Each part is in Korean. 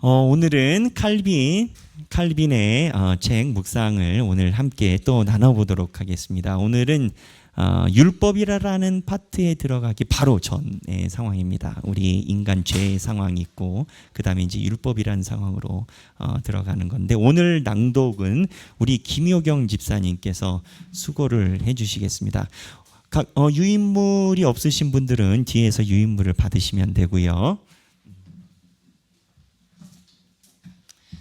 오늘은 칼빈의 책 묵상을 오늘 함께 또 나눠보도록 하겠습니다. 오늘은 율법이라는 파트에 들어가기 바로 전의 상황입니다. 우리 인간 죄의 상황이 있고 그 다음에 이제 율법이라는 상황으로 들어가는 건데, 오늘 낭독은 우리 김효경 집사님께서 수고를 해주시겠습니다. 유인물이 없으신 분들은 뒤에서 유인물을 받으시면 되고요.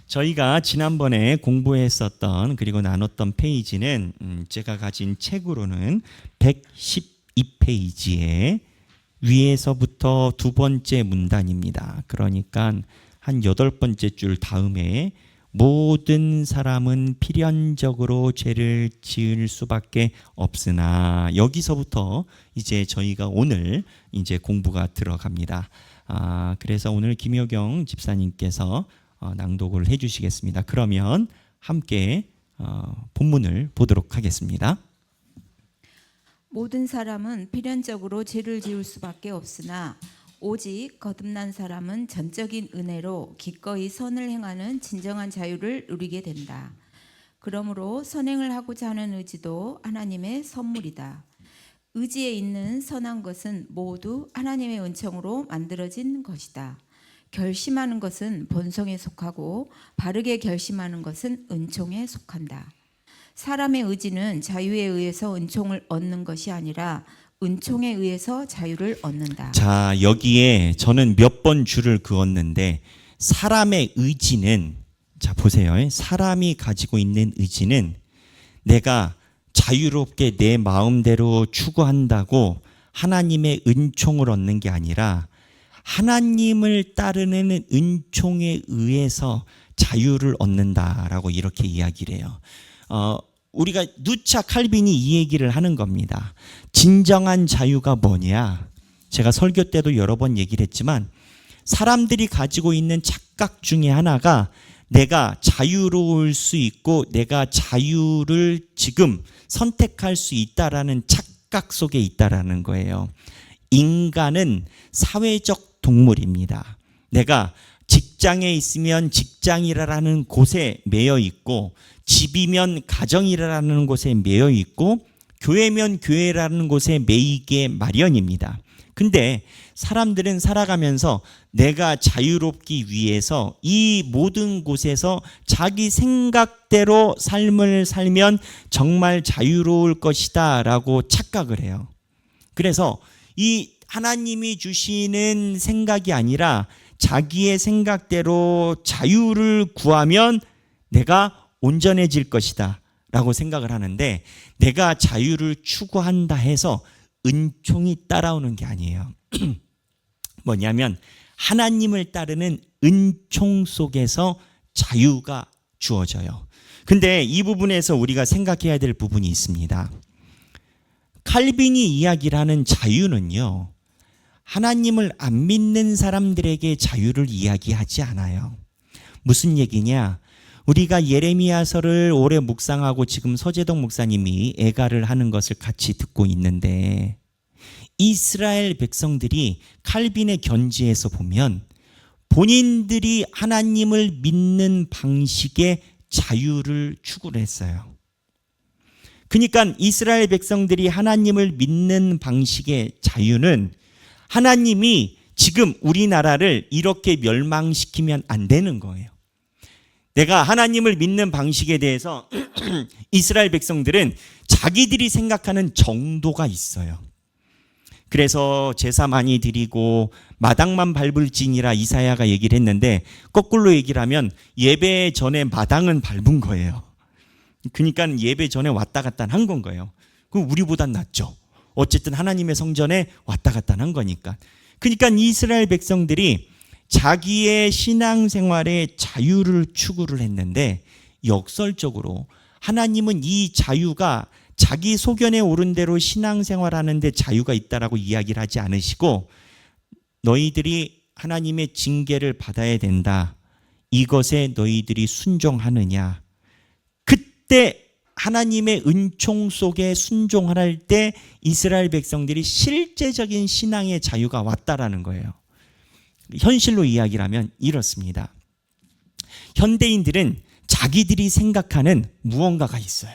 저희가 지난번에 공부했었던 그리고 나눴던 페이지는 제가 가진 책으로는 112페이지에 위에서부터 두 번째 문단입니다. 그러니까 한 8번째 줄 다음에 모든 사람은 필연적으로 죄를 지을 수밖에 없으나, 여기서부터 이제 저희가 오늘 이제 공부가 들어갑니다. 그래서 오늘 김효경 집사님께서 낭독을 해주시겠습니다. 그러면 함께 본문을 보도록 하겠습니다. 모든 사람은 필연적으로 죄를 지을 수밖에 없으나 오직 거듭난 사람은 전적인 은혜로 기꺼이 선을 행하는 진정한 자유를 누리게 된다. 그러므로 선행을 하고자 하는 의지도 하나님의 선물이다. 의지에 있는 선한 것은 모두 하나님의 은총으로 만들어진 것이다. 결심하는 것은 본성에 속하고 바르게 결심하는 것은 은총에 속한다. 사람의 의지는 자유에 의해서 은총을 얻는 것이 아니라 은총에 의해서 자유를 얻는다. 자, 여기에 저는 몇 번 줄을 그었는데, 사람의 의지는, 자 보세요. 사람이 가지고 있는 의지는 내가 자유롭게 내 마음대로 추구한다고 하나님의 은총을 얻는 게 아니라 하나님을 따르는 은총에 의해서 자유를 얻는다라고 이렇게 이야기를 해요. 우리가 누차 칼빈이 이 얘기를 하는 겁니다. 진정한 자유가 뭐냐? 제가 설교 때도 여러 번 얘기를 했지만, 사람들이 가지고 있는 착각 중에 하나가 내가 자유로울 수 있고 내가 자유를 지금 선택할 수 있다라는 착각 속에 있다라는 거예요. 인간은 사회적 동물입니다. 내가 직장에 있으면 직장이라는 곳에 매여 있고, 집이면 가정이라는 곳에 매여 있고, 교회면 교회라는 곳에 매이게 마련입니다. 근데 사람들은 살아가면서 내가 자유롭기 위해서 이 모든 곳에서 자기 생각대로 삶을 살면 정말 자유로울 것이다 라고 착각을 해요. 그래서 이 하나님이 주시는 생각이 아니라 자기의 생각대로 자유를 구하면 내가 온전해질 것이다 라고 생각을 하는데, 내가 자유를 추구한다 해서 은총이 따라오는 게 아니에요. 뭐냐면 하나님을 따르는 은총 속에서 자유가 주어져요. 근데 이 부분에서 우리가 생각해야 될 부분이 있습니다. 칼빈이 이야기를 하는 자유는요, 하나님을 안 믿는 사람들에게 자유를 이야기하지 않아요. 무슨 얘기냐? 우리가 예레미야서를 오래 묵상하고 지금 서재동 목사님이 애가를 하는 것을 같이 듣고 있는데, 이스라엘 백성들이 칼빈의 견지에서 보면 본인들이 하나님을 믿는 방식의 자유를 추구를 했어요. 그러니까 이스라엘 백성들이 하나님을 믿는 방식의 자유는, 하나님이 지금 우리나라를 이렇게 멸망시키면 안 되는 거예요. 내가 하나님을 믿는 방식에 대해서 이스라엘 백성들은 자기들이 생각하는 정도가 있어요. 그래서 제사 많이 드리고 마당만 밟을지니라 이사야가 얘기를 했는데, 거꾸로 얘기를 하면 예배 전에 마당은 밟은 거예요. 그러니까 예배 전에 왔다 갔다 한 건 거예요. 그럼 우리보단 낫죠. 어쨌든 하나님의 성전에 왔다 갔다 한 거니까. 그러니까 이스라엘 백성들이 자기의 신앙생활에 자유를 추구를 했는데, 역설적으로 하나님은 이 자유가 자기 소견에 오른 대로 신앙생활하는데 자유가 있다라고 이야기를 하지 않으시고, 너희들이 하나님의 징계를 받아야 된다, 이것에 너희들이 순종하느냐, 그때 하나님의 은총 속에 순종할 때 이스라엘 백성들이 실제적인 신앙의 자유가 왔다라는 거예요. 현실로 이야기를 하면 이렇습니다. 현대인들은 자기들이 생각하는 무언가가 있어요.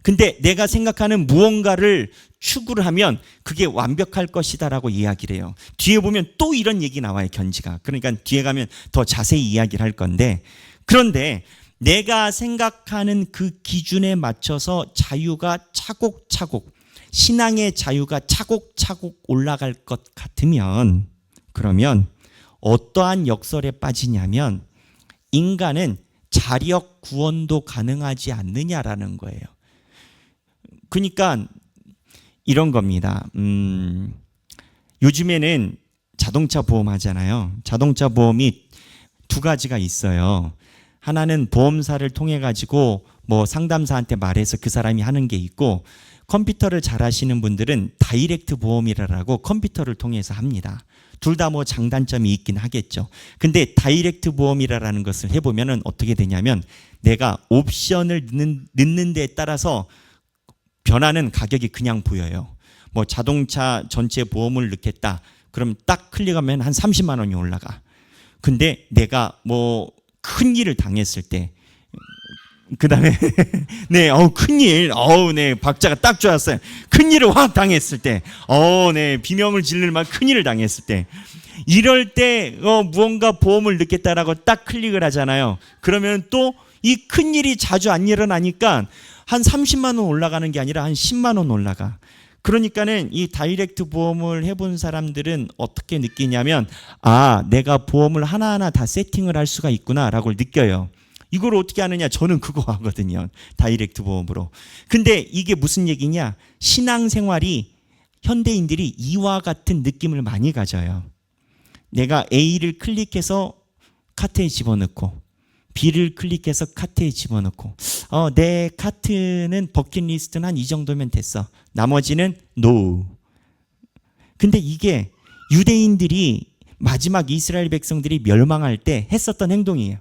근데 내가 생각하는 무언가를 추구를 하면 그게 완벽할 것이다라고 이야기를 해요. 뒤에 보면 또 이런 얘기 나와요, 견지가. 그러니까 뒤에 가면 더 자세히 이야기를 할 건데, 그런데 내가 생각하는 그 기준에 맞춰서 자유가 차곡차곡, 신앙의 자유가 차곡차곡 올라갈 것 같으면, 그러면 어떠한 역설에 빠지냐면 인간은 자력 구원도 가능하지 않느냐라는 거예요. 그러니까 이런 겁니다. 요즘에는 자동차 보험 하잖아요. 자동차 보험이 두 가지가 있어요. 하나는 보험사를 통해 가지고 뭐 상담사한테 말해서 그 사람이 하는 게 있고, 컴퓨터를 잘 하시는 분들은 다이렉트 보험이라고 컴퓨터를 통해서 합니다. 둘 다 뭐 장단점이 있긴 하겠죠. 근데 다이렉트 보험이라는 것을 해보면은 어떻게 되냐면 내가 옵션을 넣는 데에 따라서 변하는 가격이 그냥 보여요. 뭐 자동차 전체 보험을 넣겠다. 그럼 딱 클릭하면 한 30만 원이 올라가. 근데 내가 뭐 큰 일을 당했을 때, 그 다음에 네, 큰일, 네, 박자가 딱 좋았어요. 큰일을 확 당했을 때, 네, 비명을 지를 만 큰일을 당했을 때, 이럴 때 무언가 보험을 넣겠다라고 딱 클릭을 하잖아요. 그러면 또 이 큰일이 자주 안 일어나니까 한 30만 원 올라가는 게 아니라 한 10만 원 올라가. 그러니까는 이 다이렉트 보험을 해본 사람들은 어떻게 느끼냐면, 내가 보험을 하나하나 다 세팅을 할 수가 있구나라고 느껴요. 이걸 어떻게 하느냐? 저는 그거 하거든요. 다이렉트 보험으로. 근데 이게 무슨 얘기냐? 신앙생활이 현대인들이 이와 같은 느낌을 많이 가져요. 내가 A를 클릭해서 카트에 집어넣고 B를 클릭해서 카트에 집어넣고 내 카트는 버킷리스트는 한 이 정도면 됐어. 나머지는 NO. 근데 이게 유대인들이 마지막 이스라엘 백성들이 멸망할 때 했었던 행동이에요.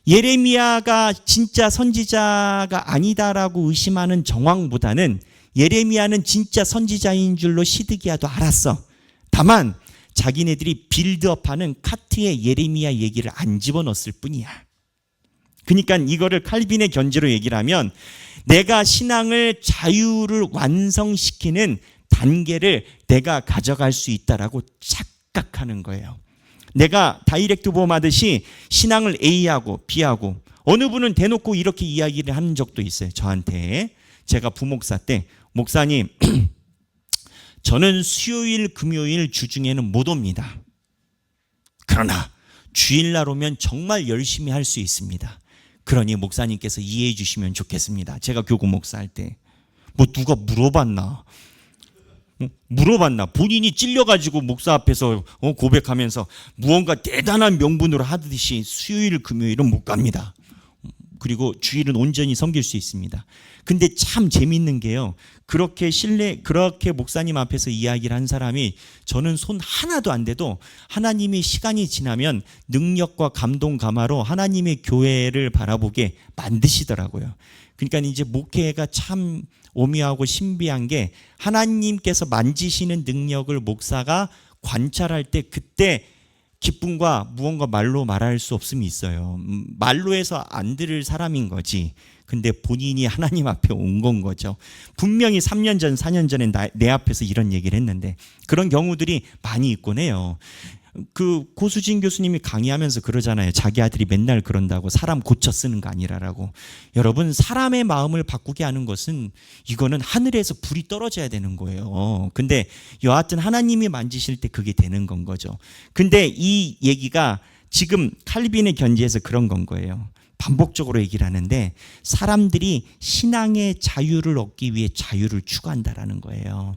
예레미야가 진짜 선지자가 아니다라고 의심하는 정황보다는 예레미야는 진짜 선지자인 줄로 시드기야도 알았어. 다만 자기네들이 빌드업하는 카트에 예레미야 얘기를 안 집어넣었을 뿐이야. 그러니까 이거를 칼빈의 견지로 얘기를 하면 내가 신앙을 자유를 완성시키는 단계를 내가 가져갈 수 있다라고 착각하는 거예요. 내가 다이렉트 보험 하듯이 신앙을 A하고 B하고, 어느 분은 대놓고 이렇게 이야기를 하는 적도 있어요. 저한테. 제가 부목사 때, 목사님 저는 수요일 금요일 주중에는 못 옵니다. 그러나 주일날 오면 정말 열심히 할 수 있습니다. 그러니 목사님께서 이해해 주시면 좋겠습니다. 제가 교구 목사할 때 뭐 누가 물어봤나? 본인이 찔려가지고 목사 앞에서 고백하면서 무언가 대단한 명분으로 하듯이 수요일 금요일은 못 갑니다. 그리고 주일은 온전히 섬길 수 있습니다. 근데 참 재밌는 게요, 그렇게 목사님 앞에서 이야기를 한 사람이 저는 손 하나도 안 대도 하나님이 시간이 지나면 능력과 감동 감화로 하나님의 교회를 바라보게 만드시더라고요. 그러니까 이제 목회가 참 오묘하고 신비한 게, 하나님께서 만지시는 능력을 목사가 관찰할 때 그때 기쁨과 무언가 말로 말할 수 없음이 있어요. 말로 해서 안 들을 사람인 거지. 근데 본인이 하나님 앞에 온 건 거죠. 분명히 3년 전, 4년 전에 내 앞에서 이런 얘기를 했는데, 그런 경우들이 많이 있곤 해요. 그 고수진 교수님이 강의하면서 그러잖아요. 자기 아들이 맨날 그런다고, 사람 고쳐 쓰는 거 아니라라고. 여러분, 사람의 마음을 바꾸게 하는 것은 이거는 하늘에서 불이 떨어져야 되는 거예요. 근데 여하튼 하나님이 만지실 때 그게 되는 건 거죠. 근데 이 얘기가 지금 칼빈의 견지에서 그런 건 거예요. 반복적으로 얘기를 하는데, 사람들이 신앙의 자유를 얻기 위해 자유를 추구한다라는 거예요.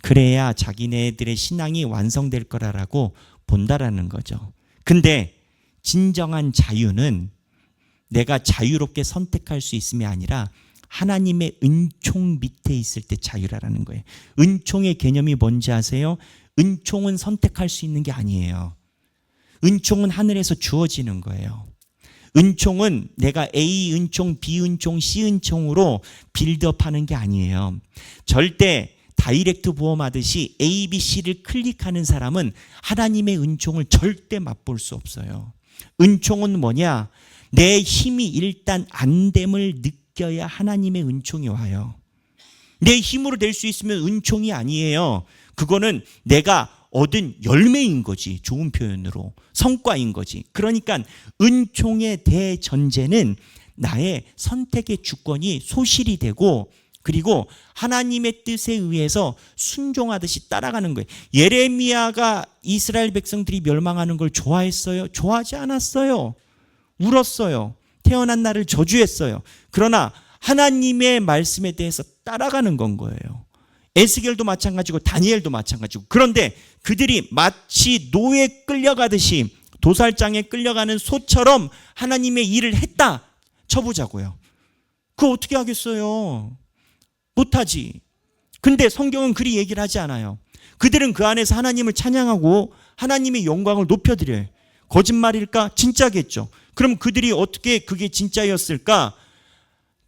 그래야 자기네들의 신앙이 완성될 거라고 본다라는 거죠. 근데 진정한 자유는 내가 자유롭게 선택할 수 있음이 아니라 하나님의 은총 밑에 있을 때 자유라는 거예요. 은총의 개념이 뭔지 아세요? 은총은 선택할 수 있는 게 아니에요. 은총은 하늘에서 주어지는 거예요. 은총은 내가 A 은총, B 은총, C 은총으로 빌드업하는 게 아니에요. 절대 다이렉트 보험하듯이 A, B, C를 클릭하는 사람은 하나님의 은총을 절대 맛볼 수 없어요. 은총은 뭐냐? 내 힘이 일단 안 됨을 느껴야 하나님의 은총이 와요. 내 힘으로 될 수 있으면 은총이 아니에요. 그거는 내가 얻은 열매인 거지. 좋은 표현으로 성과인 거지. 그러니까 은총의 대전제는 나의 선택의 주권이 소실이 되고, 그리고 하나님의 뜻에 의해서 순종하듯이 따라가는 거예요. 예레미야가 이스라엘 백성들이 멸망하는 걸 좋아했어요? 좋아하지 않았어요. 울었어요. 태어난 날을 저주했어요. 그러나 하나님의 말씀에 대해서 따라가는 건 거예요. 에스겔도 마찬가지고 다니엘도 마찬가지고. 그런데 그들이 마치 노예에 끌려가듯이, 도살장에 끌려가는 소처럼 하나님의 일을 했다 쳐보자고요. 그거 어떻게 하겠어요? 못하지. 근데 성경은 그리 얘기를 하지 않아요. 그들은 그 안에서 하나님을 찬양하고 하나님의 영광을 높여드려요. 거짓말일까? 진짜겠죠. 그럼 그들이 어떻게 그게 진짜였을까?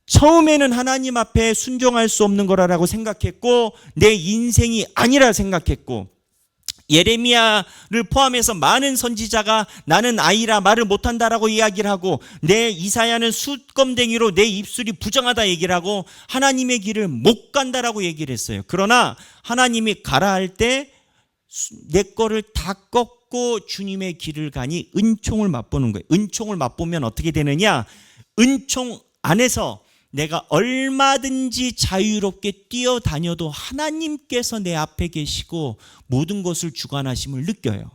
처음에는 하나님 앞에 순종할 수 없는 거라고 생각했고, 내 인생이 아니라 생각했고, 예레미야를 포함해서 많은 선지자가 나는 아이라 말을 못한다라고 이야기를 하고, 내 이사야는 숫검댕이로 내 입술이 부정하다 얘기를 하고 하나님의 길을 못 간다라고 얘기를 했어요. 그러나 하나님이 가라 할 때 내 거를 다 꺾고 주님의 길을 가니 은총을 맛보는 거예요. 은총을 맛보면 어떻게 되느냐? 은총 안에서 내가 얼마든지 자유롭게 뛰어다녀도 하나님께서 내 앞에 계시고 모든 것을 주관하심을 느껴요.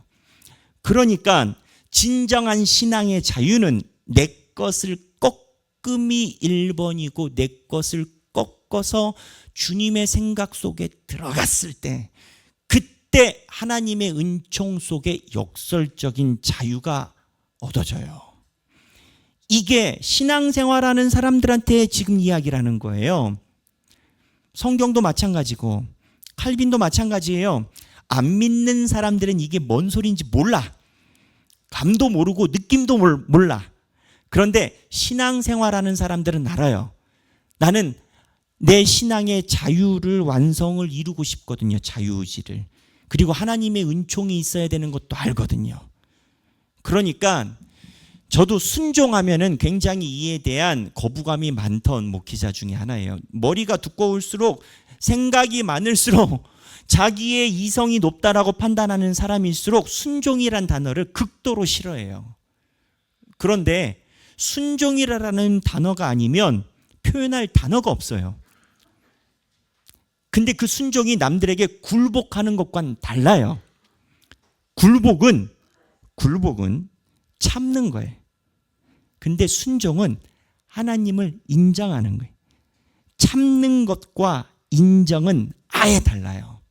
그러니까 진정한 신앙의 자유는 내 것을 꺾음이 1번이고 내 것을 꺾어서 주님의 생각 속에 들어갔을 때, 그때 하나님의 은총 속에 역설적인 자유가 얻어져요. 이게 신앙생활하는 사람들한테 지금 이야기를 하는 거예요. 성경도 마찬가지고 칼빈도 마찬가지예요. 안 믿는 사람들은 이게 뭔 소리인지 몰라. 감도 모르고 느낌도 몰라. 그런데 신앙생활하는 사람들은 알아요. 나는 내 신앙의 자유를 완성을 이루고 싶거든요. 자유의지를. 그리고 하나님의 은총이 있어야 되는 것도 알거든요. 그러니까 저도 순종하면은 굉장히 이에 대한 거부감이 많던 목회자 중에 하나예요. 머리가 두꺼울수록, 생각이 많을수록, 자기의 이성이 높다라고 판단하는 사람일수록 순종이란 단어를 극도로 싫어해요. 그런데 순종이라는 단어가 아니면 표현할 단어가 없어요. 근데 그 순종이 남들에게 굴복하는 것과는 달라요. 굴복은 참는 거예요. 근데 순종은 하나님을 인정하는 거예요. 참는 것과 인정은 아예 달라요.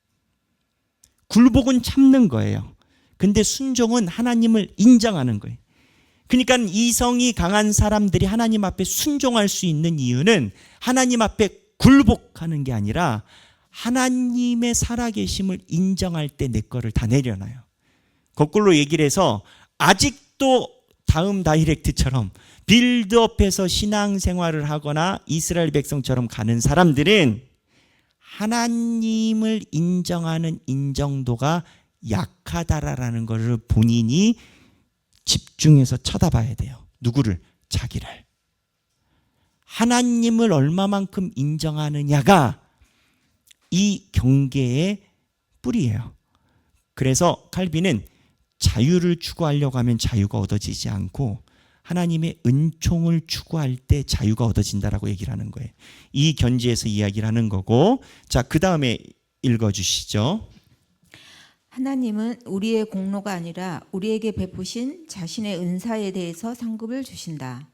굴복은 참는 거예요. 근데 순종은 하나님을 인정하는 거예요. 그러니까 이성이 강한 사람들이 하나님 앞에 순종할 수 있는 이유는 하나님 앞에 굴복하는 게 아니라 하나님의 살아계심을 인정할 때 내 거를 다 내려놔요. 거꾸로 얘기를 해서 아직도 다음 다이렉트처럼 빌드업해서 신앙생활을 하거나 이스라엘 백성처럼 가는 사람들은 하나님을 인정하는 인정도가 약하다라는 것을 본인이 집중해서 쳐다봐야 돼요. 누구를? 자기를. 하나님을 얼마만큼 인정하느냐가 이 경계의 뿌리예요. 그래서 칼빈은 자유를 추구하려고 하면 자유가 얻어지지 않고 하나님의 은총을 추구할 때 자유가 얻어진다라고 얘기를 하는 거예요. 이 견지에서 이야기를 하는 거고, 자, 그 다음에 읽어주시죠. 하나님은 우리의 공로가 아니라 우리에게 베푸신 자신의 은사에 대해서 상급을 주신다.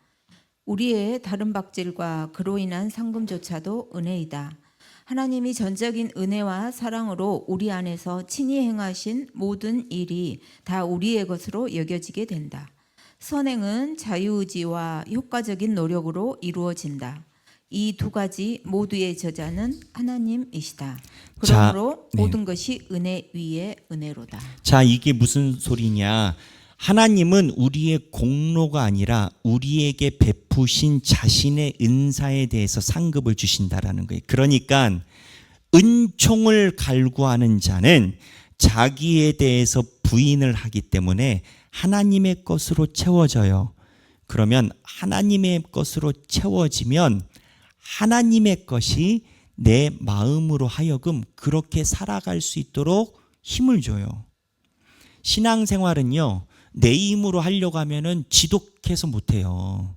우리의 다른 박질과 그로 인한 상금조차도 은혜이다. 하나님이 전적인 은혜와 사랑으로 우리 안에서 친히 행하신 모든 일이 다 우리의 것으로 여겨지게 된다. 선행은 자유의지와 효과적인 노력으로 이루어진다. 이 두 가지 모두의 저자는 하나님이시다. 그러므로 네. 모든 것이 은혜 위에 은혜로다. 자, 이게 무슨 소리냐? 하나님은 우리의 공로가 아니라 우리에게 베푸신 자신의 은사에 대해서 상급을 주신다라는 거예요. 그러니까 은총을 갈구하는 자는 자기에 대해서 부인을 하기 때문에 하나님의 것으로 채워져요. 그러면 하나님의 것으로 채워지면 하나님의 것이 내 마음으로 하여금 그렇게 살아갈 수 있도록 힘을 줘요. 신앙생활은요, 내 힘으로 하려고 하면은 지독해서 못해요.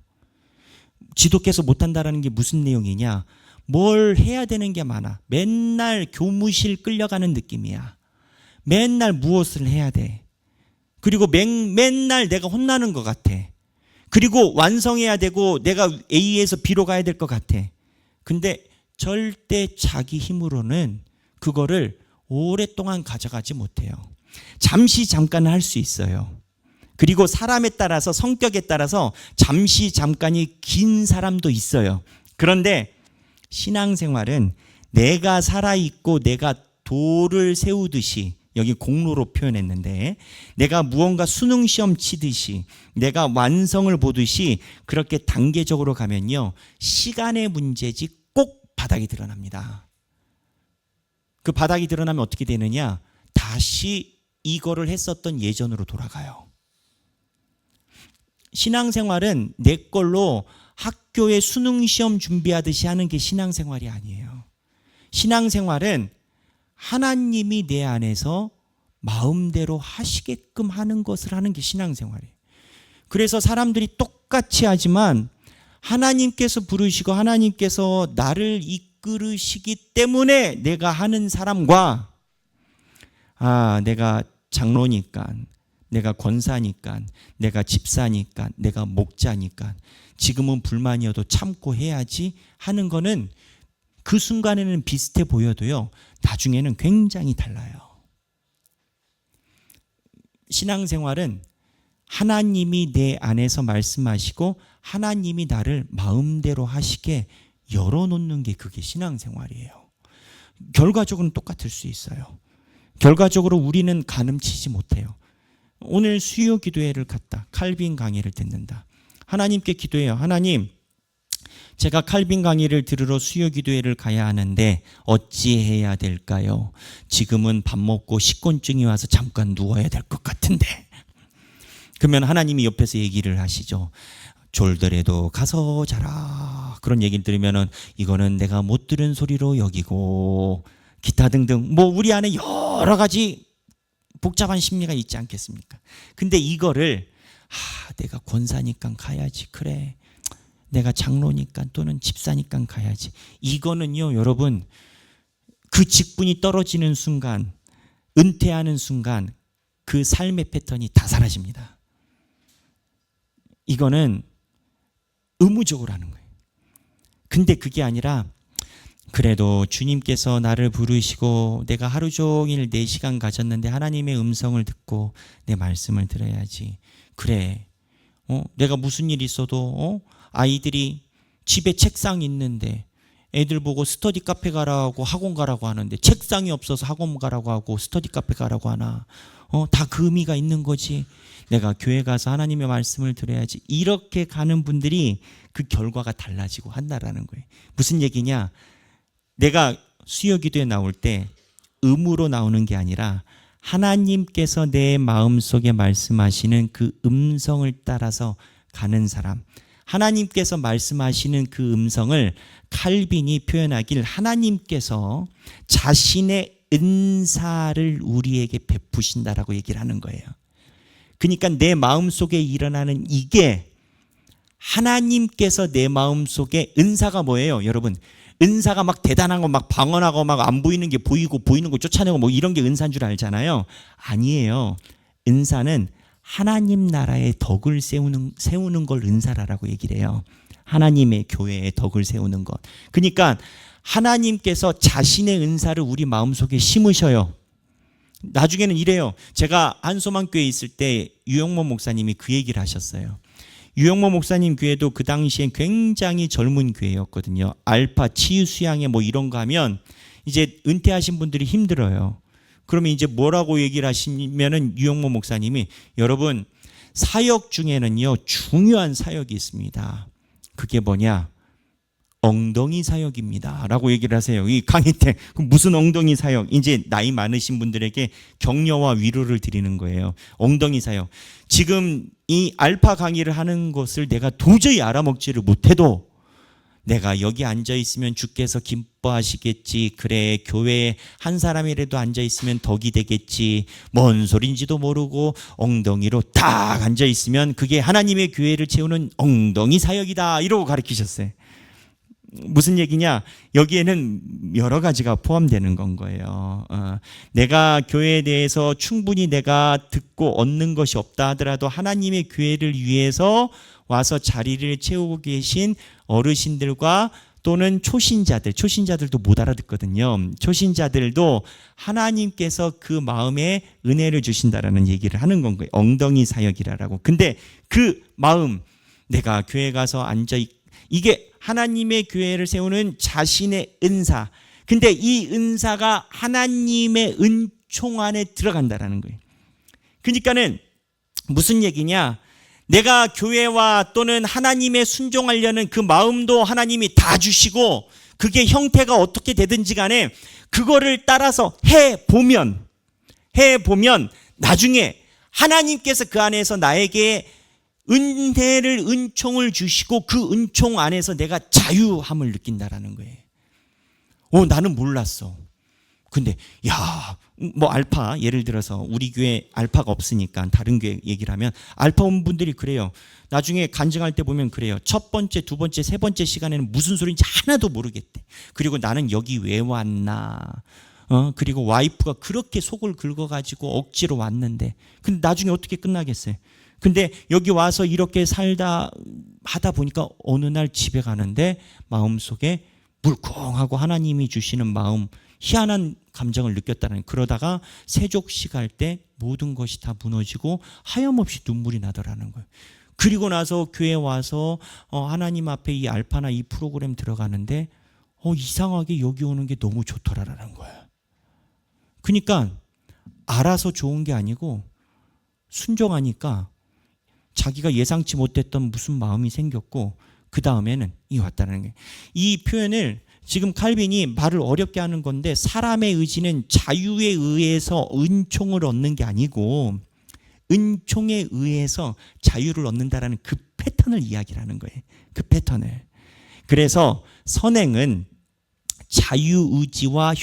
지독해서 못한다라는 게 무슨 내용이냐? 뭘 해야 되는 게 많아. 맨날 교무실 끌려가는 느낌이야. 맨날 무엇을 해야 돼. 그리고 맨날 내가 혼나는 것 같아. 그리고 완성해야 되고 내가 A에서 B로 가야 될 것 같아. 근데 절대 자기 힘으로는 그거를 오랫동안 가져가지 못해요. 잠시 잠깐 할 수 있어요. 그리고 사람에 따라서, 성격에 따라서 잠시 잠깐이 긴 사람도 있어요. 그런데 신앙생활은 내가 살아있고 내가 돌을 세우듯이, 여기 공로로 표현했는데, 내가 무언가 수능시험 치듯이, 내가 완성을 보듯이 그렇게 단계적으로 가면요, 시간의 문제지 꼭 바닥이 드러납니다. 그 바닥이 드러나면 어떻게 되느냐? 다시 이거를 했었던 예전으로 돌아가요. 신앙생활은 내 걸로 학교에 수능시험 준비하듯이 하는 게 신앙생활이 아니에요. 신앙생활은 하나님이 내 안에서 마음대로 하시게끔 하는 것을 하는 게 신앙생활이에요. 그래서 사람들이 똑같이 하지만 하나님께서 부르시고 하나님께서 나를 이끌으시기 때문에 내가 하는 사람과, 내가 장로니까, 내가 권사니까, 내가 집사니까, 내가 목자니까 지금은 불만이어도 참고 해야지 하는 거는 그 순간에는 비슷해 보여도요, 나중에는 굉장히 달라요. 신앙생활은 하나님이 내 안에서 말씀하시고 하나님이 나를 마음대로 하시게 열어놓는 게 그게 신앙생활이에요. 결과적으로는 똑같을 수 있어요. 결과적으로 우리는 가늠치지 못해요. 오늘 수요 기도회를 갔다. 칼빈 강의를 듣는다. 하나님께 기도해요. 하나님, 제가 칼빈 강의를 들으러 수요 기도회를 가야 하는데 어찌해야 될까요? 지금은 밥 먹고 식곤증이 와서 잠깐 누워야 될 것 같은데. 그러면 하나님이 옆에서 얘기를 하시죠. 졸더라도 가서 자라. 그런 얘기를 들으면은 이거는 내가 못 들은 소리로 여기고, 기타 등등 뭐 우리 안에 여러 가지 복잡한 심리가 있지 않겠습니까? 근데 이거를 내가 권사니까 가야지. 그래, 내가 장로니까 또는 집사니까 가야지. 이거는요, 여러분, 그 직분이 떨어지는 순간, 은퇴하는 순간 그 삶의 패턴이 다 사라집니다. 이거는 의무적으로 하는 거예요. 근데 그게 아니라, 그래도 주님께서 나를 부르시고 내가 하루 종일 4시간 가졌는데 하나님의 음성을 듣고 내 말씀을 들어야지. 그래, 내가 무슨 일 있어도 아이들이 집에 책상 있는데 애들 보고 스터디 카페 가라고 학원 가라고 하는데 책상이 없어서 학원 가라고 하고 스터디 카페 가라고 하나? 다 그 의미가 있는 거지. 내가 교회 가서 하나님의 말씀을 들어야지. 이렇게 가는 분들이 그 결과가 달라지고 한다라는 거예요. 무슨 얘기냐? 내가 수요 기도에 나올 때 의무로 나오는 게 아니라 하나님께서 내 마음속에 말씀하시는 그 음성을 따라서 가는 사람, 하나님께서 말씀하시는 그 음성을 칼빈이 표현하길 하나님께서 자신의 은사를 우리에게 베푸신다라고 얘기를 하는 거예요. 그러니까 내 마음속에 일어나는 이게 하나님께서 내 마음속에, 은사가 뭐예요, 여러분? 은사가 막 대단한 거 막 방언하고 막 안 보이는 게 보이고 보이는 거 쫓아내고 뭐 이런 게 은사인 줄 알잖아요. 아니에요. 은사는 하나님 나라의 덕을 세우는 걸 은사라고 얘기를 해요. 하나님의 교회의 덕을 세우는 것. 그러니까 하나님께서 자신의 은사를 우리 마음속에 심으셔요. 나중에는 이래요. 제가 한소망교회에 있을 때 유영모 목사님이 그 얘기를 하셨어요. 유영모 목사님 교회도 그 당시엔 굉장히 젊은 교회였거든요. 알파, 치유 수양회 뭐 이런 거 하면 이제 은퇴하신 분들이 힘들어요. 그러면 이제 뭐라고 얘기를 하시면은 유영모 목사님이, 여러분, 사역 중에는요 중요한 사역이 있습니다. 그게 뭐냐? 엉덩이 사역입니다 라고 얘기를 하세요. 이 강의 때 무슨 엉덩이 사역? 이제 나이 많으신 분들에게 격려와 위로를 드리는 거예요. 엉덩이 사역. 지금 이 알파 강의를 하는 것을 내가 도저히 알아먹지를 못해도 내가 여기 앉아 있으면 주께서 기뻐하시겠지. 그래, 교회에 한 사람이라도 앉아 있으면 덕이 되겠지. 뭔 소린지도 모르고 엉덩이로 딱 앉아 있으면 그게 하나님의 교회를 채우는 엉덩이 사역이다. 이러고 가르치셨어요. 무슨 얘기냐? 여기에는 여러 가지가 포함되는 건 거예요. 내가 교회에 대해서 충분히 내가 듣고 얻는 것이 없다 하더라도 하나님의 교회를 위해서 와서 자리를 채우고 계신 어르신들과 또는 초신자들도 못 알아듣거든요. 초신자들도 하나님께서 그 마음에 은혜를 주신다라는 얘기를 하는 건 거예요. 엉덩이 사역이라고. 근데 그 마음, 내가 교회 가서 이게 하나님의 교회를 세우는 자신의 은사. 근데 이 은사가 하나님의 은총 안에 들어간다라는 거예요. 그러니까는 무슨 얘기냐? 내가 교회와 또는 하나님의 순종하려는 그 마음도 하나님이 다 주시고 그게 형태가 어떻게 되든지 간에 그거를 따라서 해보면 나중에 하나님께서 그 안에서 나에게 은혜를 은총을 주시고 그 은총 안에서 내가 자유함을 느낀다라는 거예요. 나는 몰랐어. 근데 알파, 예를 들어서 우리 교회 알파가 없으니까 다른 교회 얘기를 하면 알파 온 분들이 그래요. 나중에 간증할 때 보면 그래요. 첫 번째, 두 번째, 세 번째 시간에는 무슨 소리인지 하나도 모르겠대. 그리고 나는 여기 왜 왔나? 그리고 와이프가 그렇게 속을 긁어가지고 억지로 왔는데, 근데 나중에 어떻게 끝나겠어요? 근데 여기 와서 이렇게 살다 하다 보니까 어느 날 집에 가는데 마음속에 물컹하고 하나님이 주시는 마음, 희한한 감정을 느꼈다는. 그러다가 세족식 할 때 모든 것이 다 무너지고 하염없이 눈물이 나더라는 거예요. 그리고 나서 교회 와서 하나님 앞에 이 알파나 이 프로그램 들어가는데 이상하게 여기 오는 게 너무 좋더라라는 거예요. 그러니까 알아서 좋은 게 아니고 순종하니까 자기가 예상치 못했던 무슨 마음이 생겼고 그 다음에는 이 왔다는 거예요. 이 표현을 지금 칼빈이 말을 어렵게 하는 건데, 사람의 의지는 자유에 의해서 은총을 얻는 게 아니고 은총에 의해서 자유를 얻는다라는 그 패턴을 이야기를 하는 거예요. 그 패턴을. 그래서 선행은 자유의지와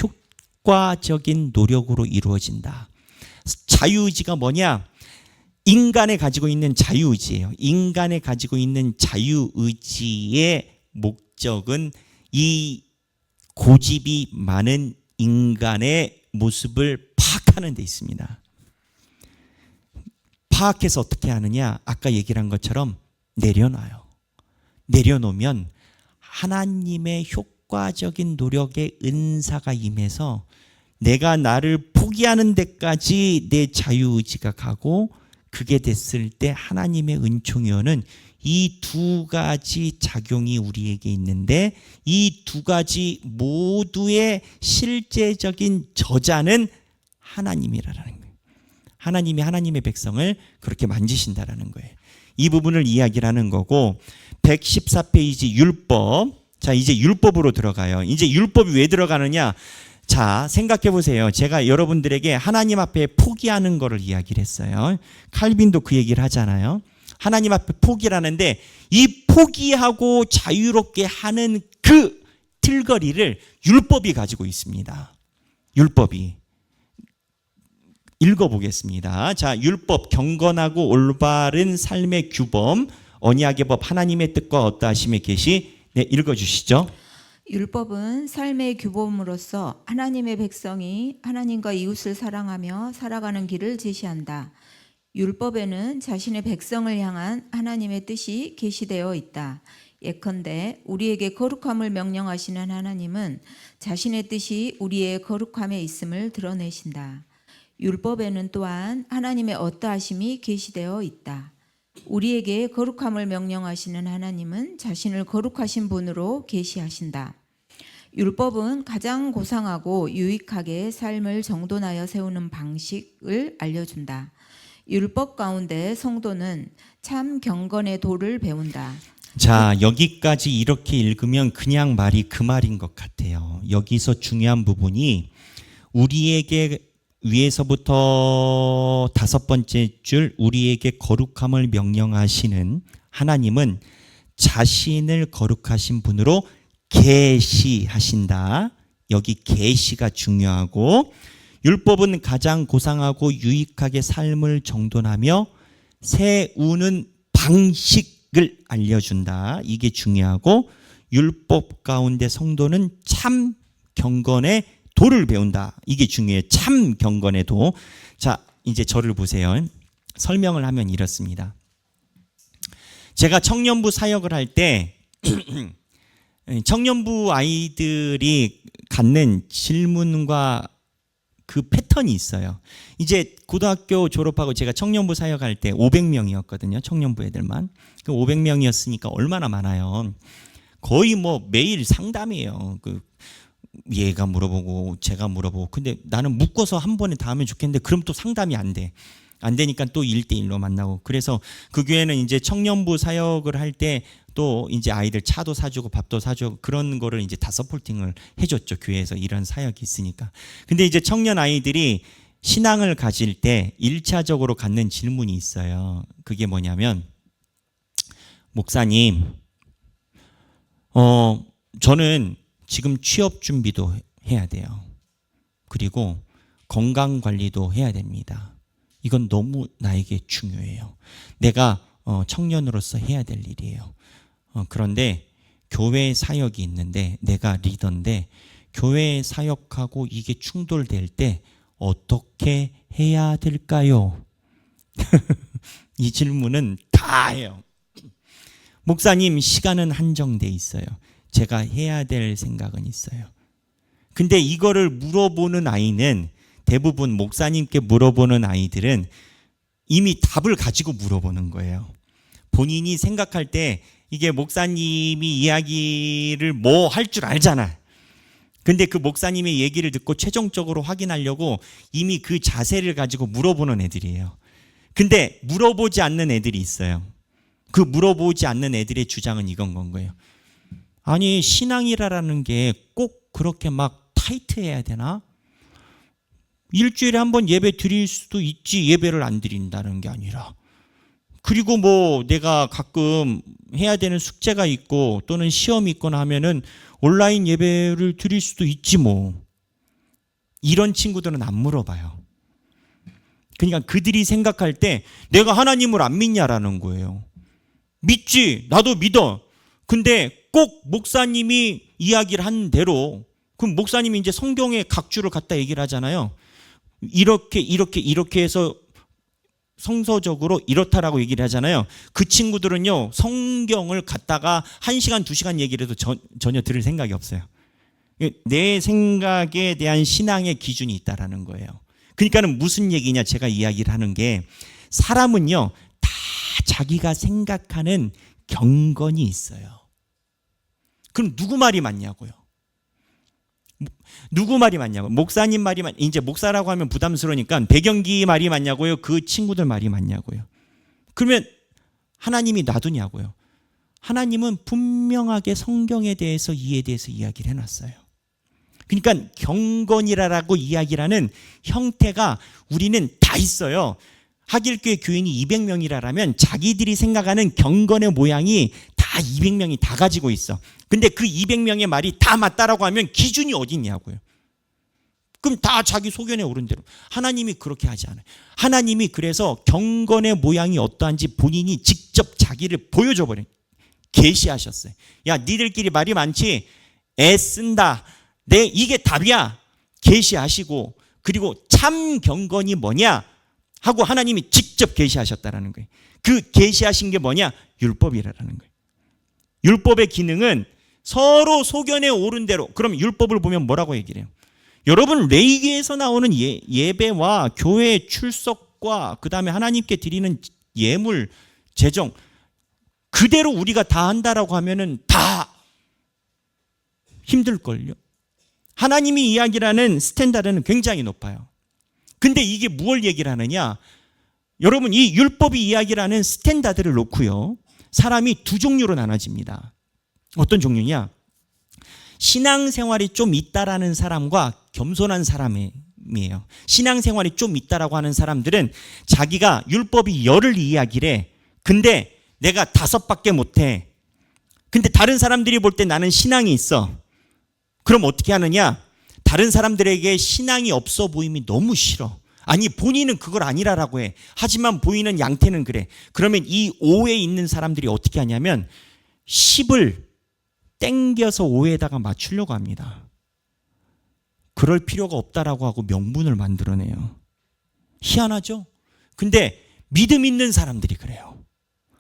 효과적인 노력으로 이루어진다. 자유의지가 뭐냐? 인간에 가지고 있는 자유의지예요. 인간에 가지고 있는 자유의지의 목적은 이 고집이 많은 인간의 모습을 파악하는 데 있습니다. 파악해서 어떻게 하느냐? 아까 얘기를 한 것처럼 내려놔요. 내려놓으면 하나님의 효과적인 노력의 은사가 임해서 내가 나를 포기하는 데까지 내 자유의지가 가고, 그게 됐을 때 하나님의 은총이 오는 이 두 가지 작용이 우리에게 있는데, 이 두 가지 모두의 실제적인 저자는 하나님이라는 거예요. 하나님이 하나님의 백성을 그렇게 만지신다라는 거예요. 이 부분을 이야기를 하는 거고, 114페이지 율법. 자, 이제 율법으로 들어가요. 이제 율법이 왜 들어가느냐? 자, 생각해 보세요. 제가 여러분들에게 하나님 앞에 포기하는 거를 이야기를 했어요. 칼빈도 그 얘기를 하잖아요. 하나님 앞에 포기라는데, 이 포기하고 자유롭게 하는 그 틀거리를 율법이 가지고 있습니다. 율법이. 읽어보겠습니다. 자, 율법, 경건하고 올바른 삶의 규범, 언약의 법, 하나님의 뜻과 어떠하심의 계시. 네, 읽어주시죠. 율법은 삶의 규범으로서 하나님의 백성이 하나님과 이웃을 사랑하며 살아가는 길을 제시한다. 율법에는 자신의 백성을 향한 하나님의 뜻이 계시되어 있다. 예컨대 우리에게 거룩함을 명령하시는 하나님은 자신의 뜻이 우리의 거룩함에 있음을 드러내신다. 율법에는 또한 하나님의 어떠하심이 계시되어 있다. 우리에게 거룩함을 명령하시는 하나님은 자신을 거룩하신 분으로 계시하신다. 율법은 가장 고상하고 유익하게 삶을 정돈하여 세우는 방식을 알려준다. 율법 가운데 성도는 참 경건의 도를 배운다. 자, 여기까지 이렇게 읽으면 그냥 말이 그 말인 것 같아요. 여기서 중요한 부분이 우리에게 위에서부터 5번째 줄 우리에게 거룩함을 명령하시는 하나님은 자신을 거룩하신 분으로 계시하신다. 여기 계시가 중요하고 율법은 가장 고상하고 유익하게 삶을 정돈하며 세우는 방식을 알려준다. 이게 중요하고 율법 가운데 성도는 참 경건의 도를 배운다. 이게 중요해요. 참 경건의 도. 자, 이제 저를 보세요. 설명을 하면 이렇습니다. 제가 청년부 사역을 할 때 청년부 아이들이 갖는 질문과 그 패턴이 있어요. 이제 고등학교 졸업하고 제가 청년부 사역할 때 500명이었거든요. 청년부 애들만. 그 500명이었으니까 얼마나 많아요. 거의 뭐 매일 상담이에요. 그 얘가 물어보고 제가 물어보고. 근데 나는 묶어서 한 번에 다 하면 좋겠는데 그럼 또 상담이 안 돼. 안 되니까 또 1대1로 만나고. 그래서 그 교회는 이제 청년부 사역을 할 때 또 이제 아이들 차도 사주고 밥도 사주고 그런 거를 이제 다 서포팅을 해줬죠. 교회에서 이런 사역이 있으니까. 근데 이제 청년 아이들이 신앙을 가질 때 1차적으로 갖는 질문이 있어요. 그게 뭐냐면, 목사님, 저는 지금 취업 준비도 해야 돼요. 그리고 건강 관리도 해야 됩니다. 이건 너무 나에게 중요해요. 내가 청년으로서 해야 될 일이에요. 그런데 교회 사역이 있는데 내가 리더인데 교회 사역하고 이게 충돌될 때 어떻게 해야 될까요? 이 질문은 다 해요. 목사님, 시간은 한정돼 있어요. 제가 해야 될 생각은 있어요. 근데 이거를 물어보는 아이는, 대부분 목사님께 물어보는 아이들은 이미 답을 가지고 물어보는 거예요. 본인이 생각할 때 이게 목사님이 이야기를 뭐 할 줄 알잖아. 근데 그 목사님의 얘기를 듣고 최종적으로 확인하려고 이미 그 자세를 가지고 물어보는 애들이에요. 근데 물어보지 않는 애들이 있어요. 그 물어보지 않는 애들의 주장은 이건 건 거예요. 아니, 신앙이라는 게 꼭 그렇게 막 타이트해야 되나? 일주일에 한 번 예배 드릴 수도 있지, 예배를 안 드린다는 게 아니라. 그리고 뭐 내가 가끔 해야 되는 숙제가 있고 또는 시험이 있거나 하면은 온라인 예배를 드릴 수도 있지 뭐. 이런 친구들은 안 물어봐요. 그러니까 그들이 생각할 때 내가 하나님을 안 믿냐라는 거예요. 믿지, 나도 믿어. 근데 꼭 목사님이 이야기를 한 대로, 그럼 목사님이 이제 성경의 각 줄을 갖다 얘기를 하잖아요. 이렇게 해서 성서적으로 이렇다라고 얘기를 하잖아요. 그 친구들은요, 성경을 갖다가 1시간, 2시간 얘기를 해도 전혀 들을 생각이 없어요. 내 생각에 대한 신앙의 기준이 있다라는 거예요. 그러니까는 무슨 얘기냐, 제가 이야기를 하는 게, 사람은요 다 자기가 생각하는 경건이 있어요. 그럼 누구 말이 맞냐고요? 누구 말이 맞냐고? 목사님 말이 이제 목사라고 하면 부담스러우니까 배경기 말이 맞냐고요? 그 친구들 말이 맞냐고요? 그러면 하나님이 놔두냐고요? 하나님은 분명하게 성경에 대해서 이에 대해서 이야기를 해놨어요. 그러니까 경건이라고 이야기라는 형태가 우리는 다 있어요. 하길교회 교인이 200명이라면 자기들이 생각하는 경건의 모양이 다 200명이 다 가지고 있어. 근데 그 200명의 말이 다 맞다라고 하면 기준이 어디 있냐고요. 그럼 다 자기 소견에 오른 대로. 하나님이 그렇게 하지 않아요. 하나님이 그래서 경건의 모양이 어떠한지 본인이 직접 자기를 보여줘 버려요. 계시하셨어요. 야, 니들끼리 말이 많지? 애쓴다. 이게 답이야. 계시하시고, 그리고 참 경건이 뭐냐 하고 하나님이 직접 계시하셨다라는 거예요. 그 계시하신 게 뭐냐? 율법이라는 거예요. 율법의 기능은 서로 소견에 오른 대로. 그럼 율법을 보면 뭐라고 얘기를 해요? 여러분, 레위기에서 나오는 예배와 교회 출석과 그 다음에 하나님께 드리는 예물, 제정, 그대로 우리가 다 한다라고 하면은 다 힘들걸요. 하나님이 이야기라는 스탠다드는 굉장히 높아요. 근데 이게 무엇을 얘기를 하느냐? 여러분, 이 율법이 이야기라는 스탠다드를 놓고요, 사람이 두 종류로 나눠집니다. 어떤 종류냐? 신앙생활이 좀 있다라는 사람과 겸손한 사람이에요. 신앙생활이 좀 있다라고 하는 사람들은 자기가 율법이 열을 이야기래. 근데 내가 5밖에 못해. 근데 다른 사람들이 볼 때 나는 신앙이 있어. 그럼 어떻게 하느냐? 다른 사람들에게 신앙이 없어 보임이 너무 싫어. 아니 본인은 그걸 아니라라고 해. 하지만 보이는 양태는 그래. 그러면 이 오에 있는 사람들이 어떻게 하냐면 10을 땡겨서 5에다가 맞추려고 합니다. 그럴 필요가 없다라고 하고 명분을 만들어내요. 희한하죠? 근데 믿음 있는 사람들이 그래요.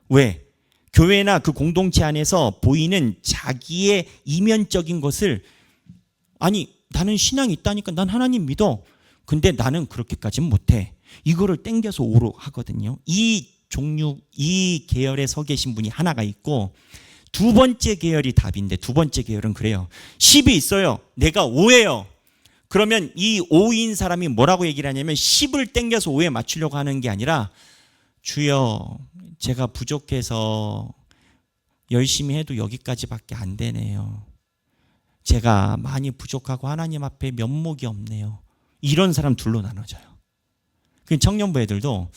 왜? 교회나 그 공동체 안에서 보이는 자기의 이면적인 것을 아니 나는 신앙이 있다니까 난 하나님 믿어. 근데 나는 그렇게까지는 못해. 이거를 땡겨서 5로 하거든요. 이 종류, 이 계열에 서 계신 분이 하나가 있고 두 번째 계열이 답인데 두 번째 계열은 그래요. 10이 있어요. 내가 5예요. 그러면 이 5인 사람이 뭐라고 얘기를 하냐면 10을 땡겨서 5에 맞추려고 하는 게 아니라 주여 제가 부족해서 열심히 해도 여기까지밖에 안 되네요. 제가 많이 부족하고 하나님 앞에 면목이 없네요. 이런 사람 둘로 나눠져요. 그 청년부 애들도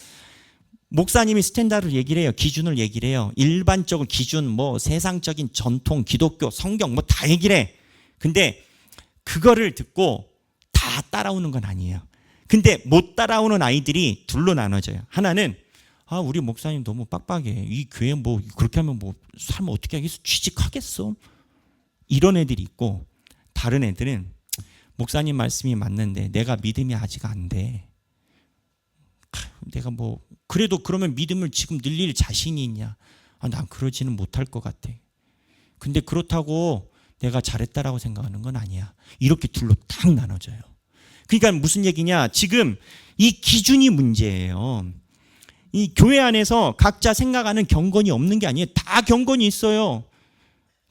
목사님이 스탠다드를 얘기를 해요. 기준을 얘기를 해요. 일반적인 기준, 뭐 세상적인 전통, 기독교, 성경 뭐 다 얘기를 해. 근데 그거를 듣고 다 따라오는 건 아니에요. 근데 못 따라오는 아이들이 둘로 나눠져요. 하나는 우리 목사님 너무 빡빡해. 이 교회 뭐 그렇게 하면 뭐 살면 어떻게 하겠어? 취직하겠어? 이런 애들이 있고 다른 애들은 목사님 말씀이 맞는데 내가 믿음이 아직 안 돼. 내가 뭐 그래도 그러면 믿음을 지금 늘릴 자신이 있냐? 난 그러지는 못할 것 같아. 근데 그렇다고 내가 잘했다라고 생각하는 건 아니야. 이렇게 둘로 딱 나눠져요. 그러니까 무슨 얘기냐? 지금 이 기준이 문제예요. 이 교회 안에서 각자 생각하는 경건이 없는 게 아니에요. 다 경건이 있어요.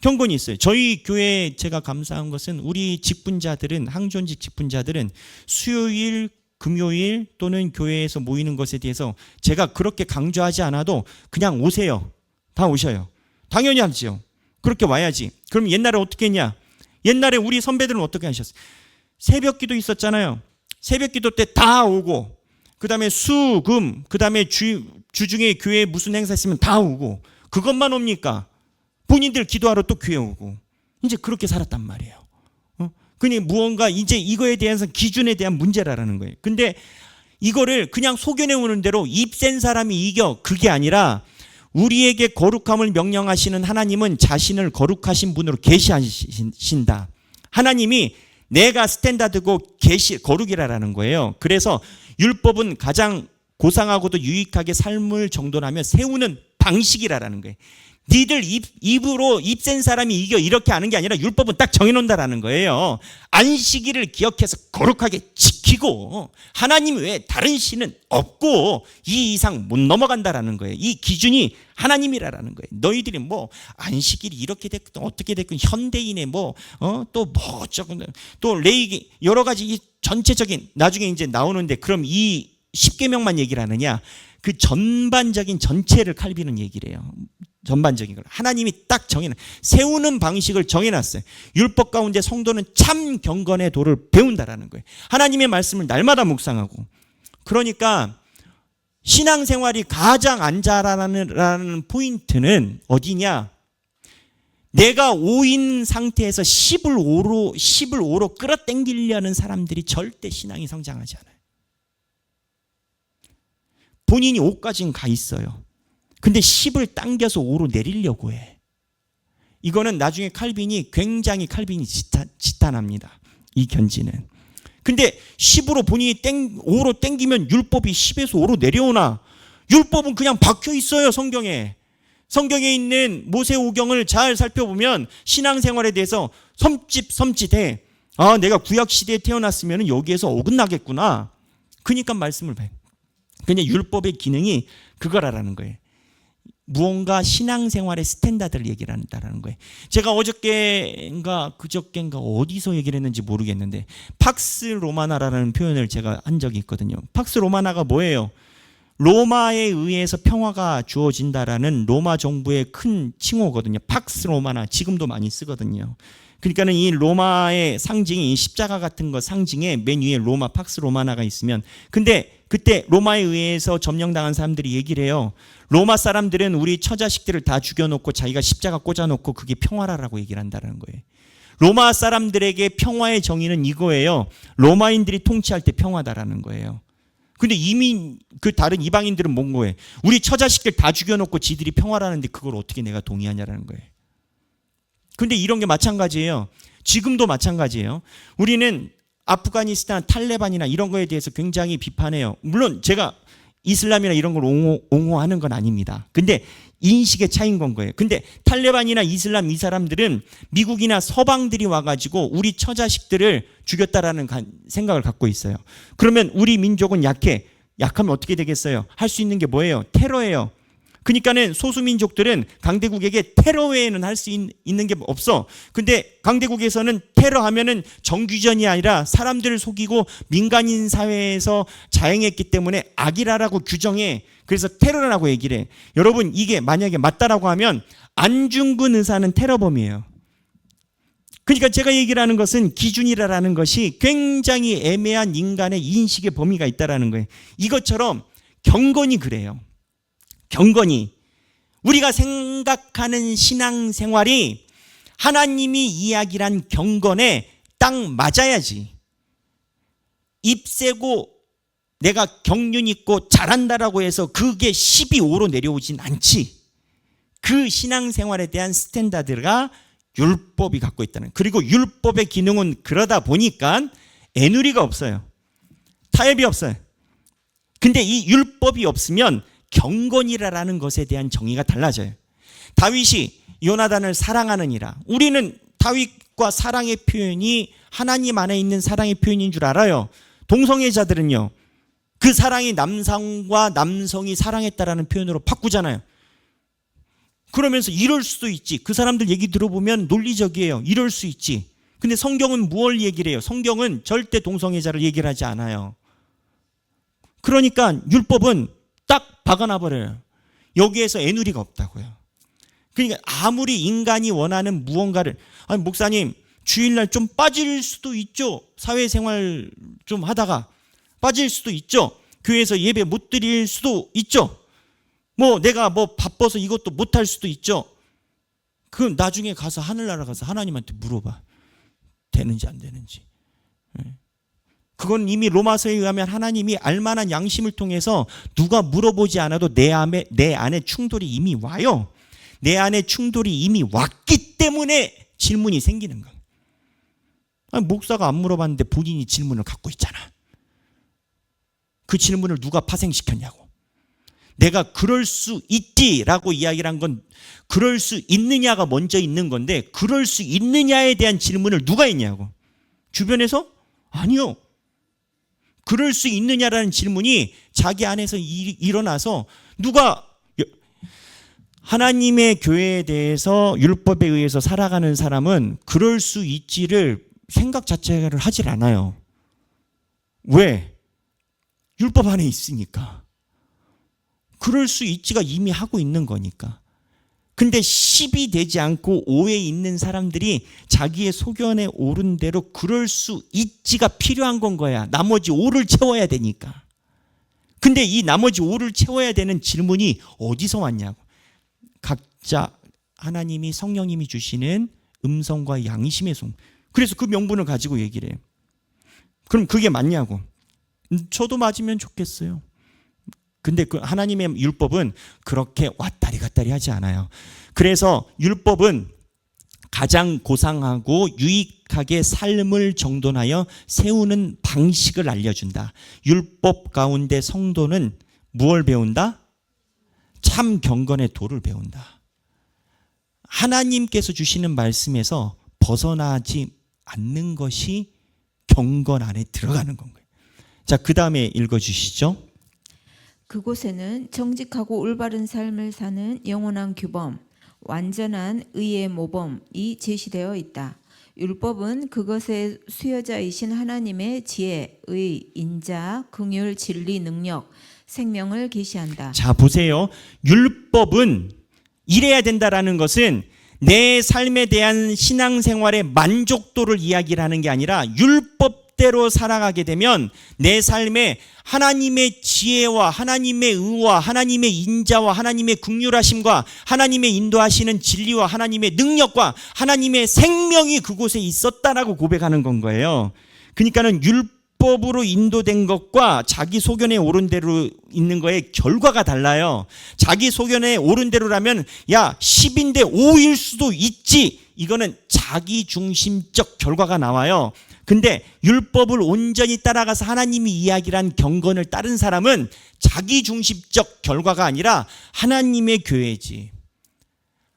경건이 있어요. 저희 교회 제가 감사한 것은 우리 직분자들은 항존직 직분자들은 수요일, 금요일 또는 교회에서 모이는 것에 대해서 제가 그렇게 강조하지 않아도 그냥 오세요. 다 오셔요. 당연히 하죠. 그렇게 와야지. 그럼 옛날에 어떻게 했냐? 옛날에 우리 선배들은 어떻게 하셨어요? 새벽기도 있었잖아요. 새벽기도 때 다 오고 그 다음에 수, 금, 그 다음에 주중에 교회에 무슨 행사 있으면 다 오고 그것만 옵니까? 본인들 기도하러 또 교회 오고 이제 그렇게 살았단 말이에요. 그니 무언가 이제 이거에 대해서 기준에 대한 문제라는 거예요. 근데 이거를 그냥 소견해오는 대로 입센 사람이 이겨 그게 아니라 우리에게 거룩함을 명령하시는 하나님은 자신을 거룩하신 분으로 계시하신다. 하나님이 내가 스탠다드고 거룩이라는 거예요. 그래서 율법은 가장 고상하고도 유익하게 삶을 정돈하며 세우는 방식이라는 거예요. 니들 입으로 입센 사람이 이겨 이렇게 하는 게 아니라 율법은 딱 정해놓는다라는 거예요. 안식일을 기억해서 거룩하게 지키고 하나님 외에 다른 신은 없고 이 이상 못 넘어간다라는 거예요. 이 기준이 하나님이라는 거예요. 너희들이 뭐 안식일이 이렇게 됐든 어떻게 됐든 현대인의 또 어쩌고 또 레이기 여러 가지 이 전체적인 나중에 이제 나오는데 그럼 이 10계명만 얘기를 하느냐? 그 전반적인 전체를 칼빈은 얘기를 해요. 전반적인 걸 하나님이 딱 세우는 방식을 정해놨어요. 율법 가운데 성도는 참 경건의 도를 배운다라는 거예요. 하나님의 말씀을 날마다 묵상하고 그러니까 신앙생활이 가장 안 잘하는 포인트는 어디냐? 내가 5인 상태에서 10을 5로 끌어당기려는 사람들이 절대 신앙이 성장하지 않아요. 본인이 5까지는 가 있어요. 근데 10을 당겨서 5로 내리려고 해. 이거는 나중에 칼빈이 지탄합니다. 이 견지는. 근데 10으로 본인이 5로 당기면 율법이 10에서 5로 내려오나? 율법은 그냥 박혀 있어요, 성경에. 성경에 있는 모세오경을 잘 살펴보면 신앙생활에 대해서 섬찟해. 내가 구약시대에 태어났으면 여기에서 어긋나겠구나. 그러니까 말씀을 봐요. 그냥 율법의 기능이 그거라는 거예요. 무언가 신앙생활의 스탠다드를 얘기를 한다는 거예요. 제가 어저께인가 그저께인가 어디서 얘기를 했는지 모르겠는데 팍스 로마나라는 표현을 제가 한 적이 있거든요. 팍스 로마나가 뭐예요? 로마에 의해서 평화가 주어진다라는 로마 정부의 큰 칭호거든요. 팍스 로마나 지금도 많이 쓰거든요. 그러니까는 이 로마의 상징이 십자가 같은 거 상징에 맨 위에 로마 팍스 로마나가 있으면, 근데 그때 로마에 의해서 점령당한 사람들이 얘기를 해요. 로마 사람들은 우리 처자식들을 다 죽여놓고 자기가 십자가 꽂아놓고 그게 평화라고 얘기를 한다는 거예요. 로마 사람들에게 평화의 정의는 이거예요. 로마인들이 통치할 때 평화다라는 거예요. 근데 이미 그 다른 이방인들은 뭔 거예요? 우리 처자식들 다 죽여놓고 지들이 평화라는데 그걸 어떻게 내가 동의하냐라는 거예요. 근데 이런 게 마찬가지예요. 지금도 마찬가지예요. 우리는 아프가니스탄 탈레반이나 이런 거에 대해서 굉장히 비판해요. 물론 제가 이슬람이나 이런 걸 옹호하는 건 아닙니다. 근데 인식의 차이인 건 거예요. 근데 탈레반이나 이슬람 이 사람들은 미국이나 서방들이 와가지고 우리 처자식들을 죽였다라는 생각을 갖고 있어요. 그러면 우리 민족은 약하면 어떻게 되겠어요? 할 수 있는 게 뭐예요? 테러예요. 그러니까는 소수민족들은 강대국에게 테러 외에는 할 수 있는 게 없어. 근데 강대국에서는 테러하면은 정규전이 아니라 사람들을 속이고 민간인 사회에서 자행했기 때문에 악이라고 규정해. 그래서 테러라고 얘기를 해. 여러분, 이게 만약에 맞다라고 하면 안중근 의사는 테러범이에요. 그러니까 제가 얘기를 하는 것은 기준이라는 것이 굉장히 애매한 인간의 인식의 범위가 있다라는 거예요. 이것처럼 경건이 그래요. 경건이, 우리가 생각하는 신앙생활이 하나님이 이야기란 경건에 딱 맞아야지. 입세고 내가 경륜 있고 잘한다라고 해서 그게 12호로 내려오진 않지. 그 신앙생활에 대한 스탠다드가 율법이 갖고 있다는. 그리고 율법의 기능은 그러다 보니까 애누리가 없어요. 타협이 없어요. 근데 이 율법이 없으면 경건이라는 것에 대한 정의가 달라져요. 다윗이 요나단을 사랑하느니라. 우리는 다윗과 사랑의 표현이 하나님 안에 있는 사랑의 표현인 줄 알아요. 동성애자들은요, 그 사랑이 남성과 남성이 사랑했다라는 표현으로 바꾸잖아요. 그러면서 이럴 수도 있지. 그 사람들 얘기 들어보면 논리적이에요. 이럴 수 있지. 근데 성경은 무엇을 얘기를 해요? 성경은 절대 동성애자를 얘기를 하지 않아요. 그러니까 율법은 딱 박아놔버려요. 여기에서 애누리가 없다고요. 그러니까 아무리 인간이 원하는 무언가를, 아니 목사님 주일날 좀 빠질 수도 있죠. 사회생활 좀 하다가 빠질 수도 있죠. 교회에서 예배 못 드릴 수도 있죠. 뭐 내가 뭐 바빠서 이것도 못할 수도 있죠. 그럼 나중에 가서 하늘나라 가서 하나님한테 물어봐. 되는지 안 되는지. 그건 이미 로마서에 의하면 하나님이 알만한 양심을 통해서 누가 물어보지 않아도 내 안에 충돌이 이미 와요. 내 안에 충돌이 이미 왔기 때문에 질문이 생기는 거예요. 아니, 목사가 안 물어봤는데 본인이 질문을 갖고 있잖아. 그 질문을 누가 파생시켰냐고. 내가 그럴 수 있지라고 이야기를 한 건 그럴 수 있느냐가 먼저 있는 건데, 그럴 수 있느냐에 대한 질문을 누가 했냐고. 주변에서? 아니요. 그럴 수 있느냐라는 질문이 자기 안에서 일어나서 누가 하나님의 교회에 대해서 율법에 의해서 살아가는 사람은 그럴 수 있지를 생각 자체를 하질 않아요. 왜? 율법 안에 있으니까. 그럴 수 있지가 이미 하고 있는 거니까. 근데 10이 되지 않고 5에 있는 사람들이 자기의 소견에 오른 대로 그럴 수 있지가 필요한 건 거야. 나머지 5를 채워야 되니까. 근데 이 나머지 5를 채워야 되는 질문이 어디서 왔냐고. 각자 하나님이 성령님이 주시는 음성과 양심의 송. 그래서 그 명분을 가지고 얘기를 해요. 그럼 그게 맞냐고. 저도 맞으면 좋겠어요. 근데 그 하나님의 율법은 그렇게 왔다리 갔다리 하지 않아요. 그래서 율법은 가장 고상하고 유익하게 삶을 정돈하여 세우는 방식을 알려준다. 율법 가운데 성도는 무엇을 배운다? 참 경건의 도를 배운다. 하나님께서 주시는 말씀에서 벗어나지 않는 것이 경건 안에 들어가는 건 거예요. 자, 그 다음에 읽어주시죠. 그곳에는 정직하고 올바른 삶을 사는 영원한 규범, 완전한 의의 모범이 제시되어 있다. 율법은 그것의 수여자이신 하나님의 지혜, 의, 인자, 긍휼, 진리, 능력, 생명을 계시한다. 자, 보세요. 율법은 이래야 된다라는 것은 내 삶에 대한 신앙생활의 만족도를 이야기를 하는 게 아니라 율법대로 살아가게 되면 내 삶에 하나님의 지혜와 하나님의 의와 하나님의 인자와 하나님의 긍휼하심과 하나님의 인도하시는 진리와 하나님의 능력과 하나님의 생명이 그곳에 있었다라고 고백하는 건 거예요. 그러니까는 율법으로 인도된 것과 자기 소견에 옳은 대로 있는 거의 결과가 달라요. 자기 소견에 옳은 대로라면 야 10인데 5일 수도 있지. 이거는 자기 중심적 결과가 나와요. 근데 율법을 온전히 따라가서 하나님이 이야기한 경건을 따른 사람은 자기 중심적 결과가 아니라 하나님의 교회지,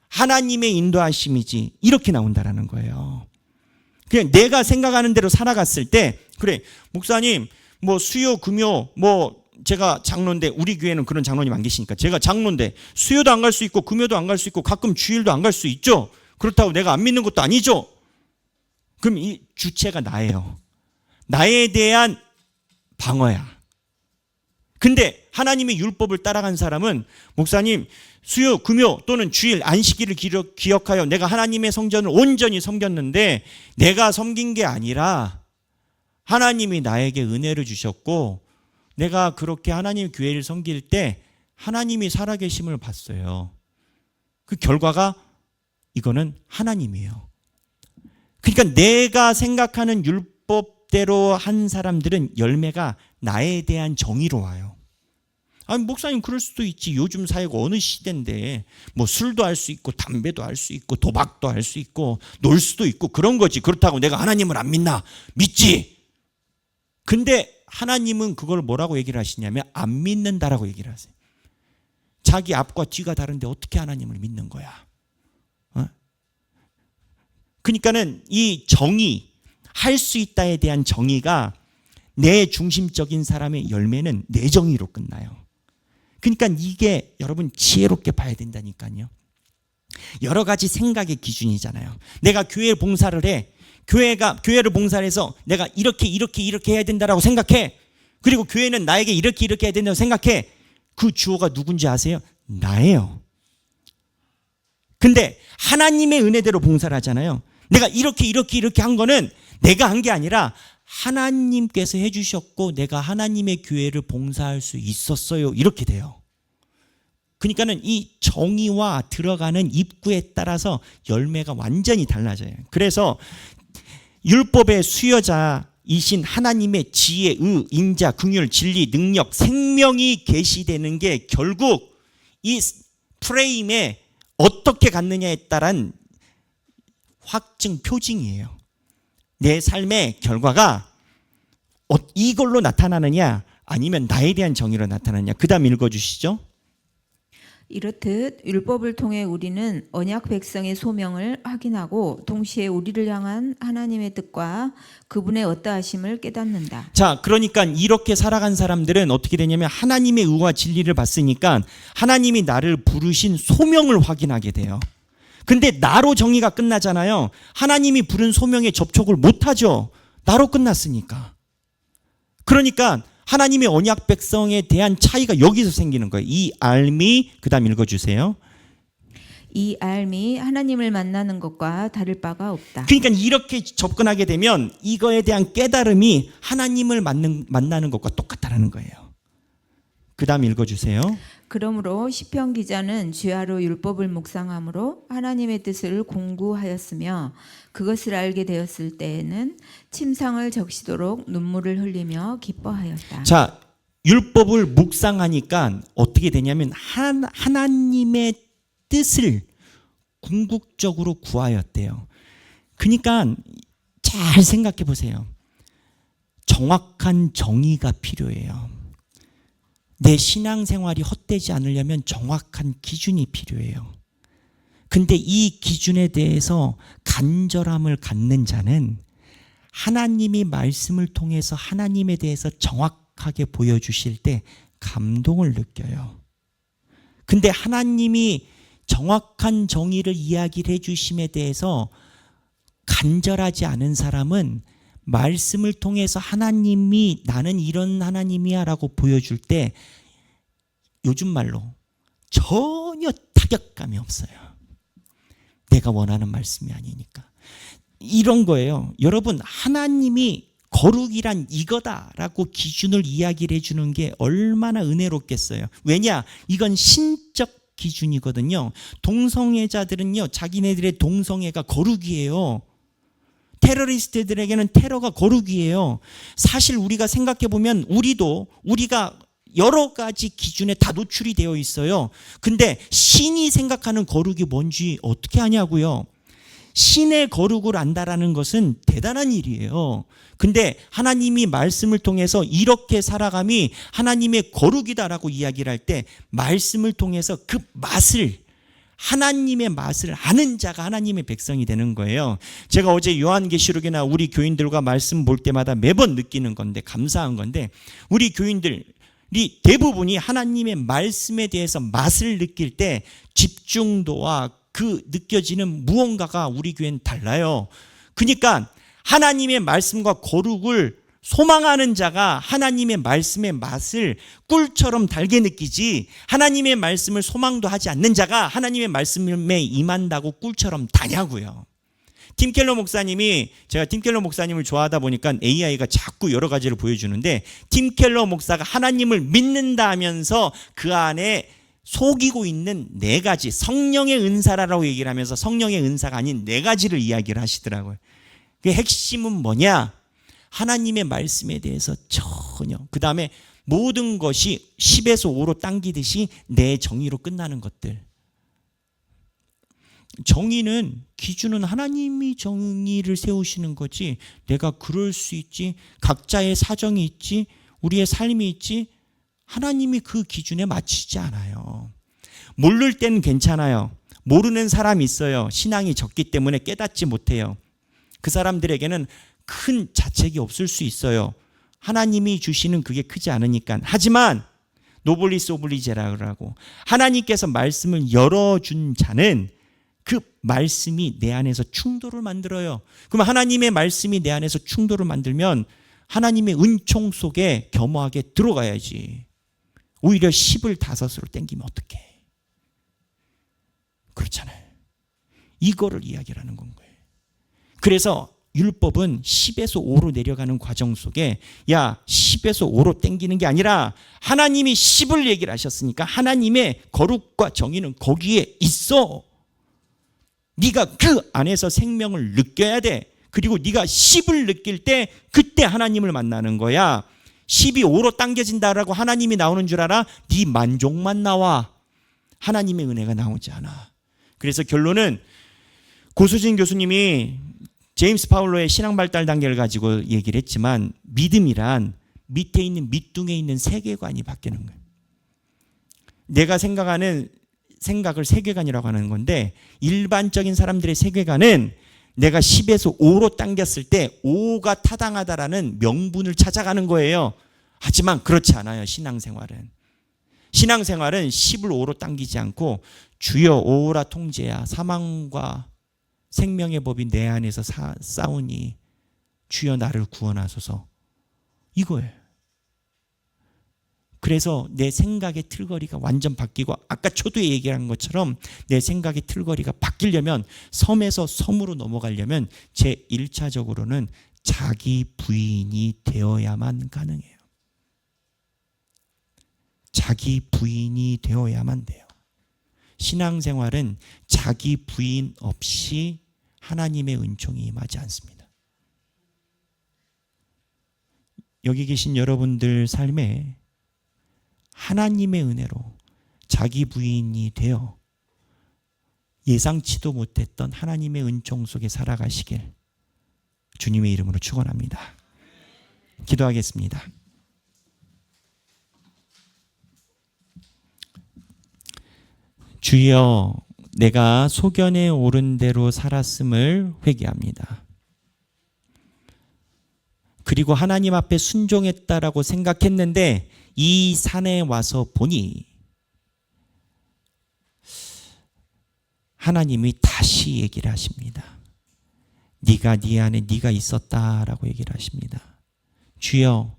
하나님의 인도하심이지, 이렇게 나온다라는 거예요. 그냥 내가 생각하는 대로 살아갔을 때, 그래 목사님 뭐 수요 금요 뭐 제가 장로인데, 우리 교회는 그런 장로님 안 계시니까 제가 장로인데 수요도 안 갈 수 있고 금요도 안 갈 수 있고 가끔 주일도 안 갈 수 있죠. 그렇다고 내가 안 믿는 것도 아니죠. 그럼 이 주체가 나예요. 나에 대한 방어야. 근데 하나님의 율법을 따라간 사람은 목사님 수요 금요 또는 주일 안식일을 기억하여 내가 하나님의 성전을 온전히 섬겼는데 내가 섬긴 게 아니라 하나님이 나에게 은혜를 주셨고 내가 그렇게 하나님 교회를 섬길 때 하나님이 살아계심을 봤어요. 그 결과가 이거는 하나님이에요. 그러니까 내가 생각하는 율법대로 한 사람들은 열매가 나에 대한 정의로 와요. 아니 목사님 그럴 수도 있지. 요즘 사회가 어느 시대인데 뭐 술도 할 수 있고 담배도 할 수 있고 도박도 할 수 있고 놀 수도 있고 그런 거지. 그렇다고 내가 하나님을 안 믿나? 믿지. 근데 하나님은 그걸 뭐라고 얘기를 하시냐면 안 믿는다라고 얘기를 하세요. 자기 앞과 뒤가 다른데 어떻게 하나님을 믿는 거야? 그러니까는 이 정의, 할 수 있다에 대한 정의가 내 중심적인 사람의 열매는 내 정의로 끝나요. 그러니까 이게 여러분 지혜롭게 봐야 된다니까요. 여러 가지 생각의 기준이잖아요. 내가 교회 봉사를 해. 교회를 봉사를 해서 내가 이렇게 해야 된다라고 생각해. 그리고 교회는 나에게 이렇게 해야 된다고 생각해. 그 주어가 누군지 아세요? 나예요. 근데 하나님의 은혜대로 봉사를 하잖아요. 내가 이렇게 한 거는 내가 한 게 아니라 하나님께서 해주셨고 내가 하나님의 교회를 봉사할 수 있었어요. 이렇게 돼요. 그러니까는 이 정의와 들어가는 입구에 따라서 열매가 완전히 달라져요. 그래서 율법의 수여자이신 하나님의 지혜, 의, 인자, 긍휼, 진리, 능력, 생명이 계시되는 게 결국 이 프레임에 어떻게 갖느냐에 따른 확증 표징이에요. 내 삶의 결과가 이걸로 나타나느냐 아니면 나에 대한 정의로 나타나느냐. 그 다음 읽어주시죠. 이렇듯 율법을 통해 우리는 언약 백성의 소명을 확인하고 동시에 우리를 향한 하나님의 뜻과 그분의 어떠하심을 깨닫는다. 자, 그러니까 이렇게 살아간 사람들은 어떻게 되냐면 하나님의 의와 진리를 봤으니까 하나님이 나를 부르신 소명을 확인하게 돼요. 근데 나로 정의가 끝나잖아요. 하나님이 부른 소명에 접촉을 못하죠. 나로 끝났으니까. 그러니까 하나님의 언약 백성에 대한 차이가 여기서 생기는 거예요. 이 알미, 그 다음 읽어주세요. 이 알미 하나님을 만나는 것과 다를 바가 없다. 그러니까 이렇게 접근하게 되면 이거에 대한 깨달음이 하나님을 만나는 것과 똑같다라는 거예요. 그 다음 읽어주세요. 그러므로 시편 기자는 주야로 율법을 묵상함으로 하나님의 뜻을 공부하였으며 그것을 알게 되었을 때에는 침상을 적시도록 눈물을 흘리며 기뻐하였다. 자, 율법을 묵상하니까 어떻게 되냐면 하나님의 뜻을 궁극적으로 구하였대요. 그러니까 잘 생각해 보세요. 정확한 정의가 필요해요. 내 신앙생활이 헛되지 않으려면 정확한 기준이 필요해요. 근데 이 기준에 대해서 간절함을 갖는 자는 하나님이 말씀을 통해서 하나님에 대해서 정확하게 보여주실 때 감동을 느껴요. 근데 하나님이 정확한 정의를 이야기를 해주심에 대해서 간절하지 않은 사람은 말씀을 통해서 하나님이 나는 이런 하나님이야 라고 보여줄 때 요즘 말로 전혀 타격감이 없어요. 내가 원하는 말씀이 아니니까. 이런 거예요. 여러분, 하나님이 거룩이란 이거다라고 기준을 이야기를 해주는 게 얼마나 은혜롭겠어요. 왜냐? 이건 신적 기준이거든요. 동성애자들은요, 자기네들의 동성애가 거룩이에요. 테러리스트들에게는 테러가 거룩이에요. 사실 우리가 생각해 보면 우리가 여러 가지 기준에 다 노출이 되어 있어요. 근데 신이 생각하는 거룩이 뭔지 어떻게 아냐고요? 신의 거룩을 안다라는 것은 대단한 일이에요. 근데 하나님이 말씀을 통해서 이렇게 살아감이 하나님의 거룩이다라고 이야기를 할 때 말씀을 통해서 그 맛을, 하나님의 맛을 아는 자가 하나님의 백성이 되는 거예요. 제가 어제 요한계시록이나 우리 교인들과 말씀 볼 때마다 매번 느끼는 건데, 감사한 건데, 우리 교인들이 대부분이 하나님의 말씀에 대해서 맛을 느낄 때 집중도와 그 느껴지는 무언가가 우리 교회는 달라요. 그러니까 하나님의 말씀과 거룩을 소망하는 자가 하나님의 말씀의 맛을 꿀처럼 달게 느끼지, 하나님의 말씀을 소망도 하지 않는 자가 하나님의 말씀에 임한다고 꿀처럼 다냐고요. 팀켈러 목사님이, 제가 팀켈러 목사님을 좋아하다 보니까 AI가 자꾸 여러 가지를 보여주는데, 팀켈러 목사가 하나님을 믿는다 하면서 그 안에 속이고 있는 4가지, 성령의 은사라고 얘기를 하면서 성령의 은사가 아닌 4가지를 이야기를 하시더라고요. 그 핵심은 뭐냐? 하나님의 말씀에 대해서 전혀, 그 다음에 모든 것이 10에서 5로 당기듯이 내 정의로 끝나는 것들. 정의는, 기준은 하나님이 정의를 세우시는 거지, 내가 그럴 수 있지, 각자의 사정이 있지, 우리의 삶이 있지, 하나님이 그 기준에 맞추지 않아요. 모를 때는 괜찮아요. 모르는 사람이 있어요. 신앙이 적기 때문에 깨닫지 못해요. 그 사람들에게는 큰 자책이 없을 수 있어요. 하나님이 주시는 그게 크지 않으니까. 하지만 노블리스 오블리제라고 하나님께서 말씀을 열어준 자는 그 말씀이 내 안에서 충돌을 만들어요. 그럼 하나님의 말씀이 내 안에서 충돌을 만들면 하나님의 은총 속에 겸허하게 들어가야지. 오히려 10을 5으로 땡기면 어떡해? 그렇잖아요. 이거를 이야기를 하는 건 거예요. 그래서 율법은 10에서 5로 내려가는 과정 속에, 야, 10에서 5로 땡기는 게 아니라 하나님이 10을 얘기를 하셨으니까 하나님의 거룩과 정의는 거기에 있어. 네가 그 안에서 생명을 느껴야 돼. 그리고 네가 10을 느낄 때 그때 하나님을 만나는 거야. 10이 5로 당겨진다라고 하나님이 나오는 줄 알아? 네 만족만 나와. 하나님의 은혜가 나오지 않아. 그래서 결론은 고수진 교수님이 제임스 파울로의 신앙 발달 단계를 가지고 얘기를 했지만, 믿음이란 밑에 있는 밑둥에 있는 세계관이 바뀌는 거예요. 내가 생각하는 생각을 세계관이라고 하는 건데, 일반적인 사람들의 세계관은 내가 10에서 5로 당겼을 때 5가 타당하다라는 명분을 찾아가는 거예요. 하지만 그렇지 않아요. 신앙생활은 10을 5로 당기지 않고, 주여 5라 통제야, 사망과 생명의 법이 내 안에서 싸우니 주여 나를 구원하소서, 이거예요. 그래서 내 생각의 틀거리가 완전 바뀌고, 아까 초두에 얘기한 것처럼 내 생각의 틀거리가 바뀌려면, 섬에서 섬으로 넘어가려면 제 1차적으로는 자기 부인이 되어야만 가능해요. 자기 부인이 되어야만 돼요. 신앙생활은 자기 부인 없이 하나님의 은총이 임하지 않습니다. 여기 계신 여러분들 삶에 하나님의 은혜로 자기 부인이 되어 예상치도 못했던 하나님의 은총 속에 살아가시길 주님의 이름으로 축원합니다. 기도하겠습니다. 주여, 내가 소견에 오른 대로 살았음을 회개합니다. 그리고 하나님 앞에 순종했다라고 생각했는데 이 산에 와서 보니 하나님이 다시 얘기를 하십니다. 네가 네 안에 네가 있었다라고 얘기를 하십니다. 주여,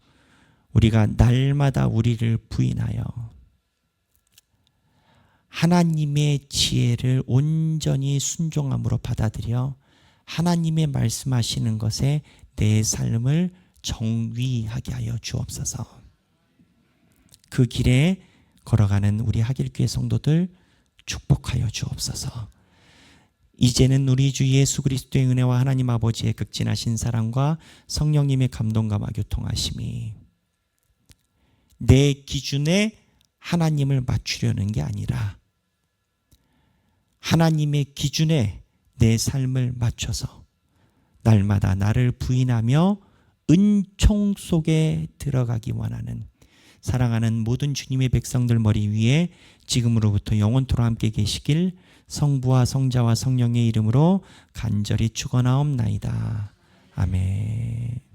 우리가 날마다 우리를 부인하여 하나님의 지혜를 온전히 순종함으로 받아들여 하나님의 말씀하시는 것에 내 삶을 정위하게 하여 주옵소서. 그 길에 걸어가는 우리 하길교회 성도들 축복하여 주옵소서. 이제는 우리 주 예수 그리스도의 은혜와 하나님 아버지의 극진하신 사랑과 성령님의 감동과 교통하심이 내 기준에 하나님을 맞추려는 게 아니라 하나님의 기준에 내 삶을 맞춰서 날마다 나를 부인하며 은총 속에 들어가기 원하는 사랑하는 모든 주님의 백성들 머리 위에 지금으로부터 영원토록 함께 계시길 성부와 성자와 성령의 이름으로 간절히 축원하옵나이다. 아멘.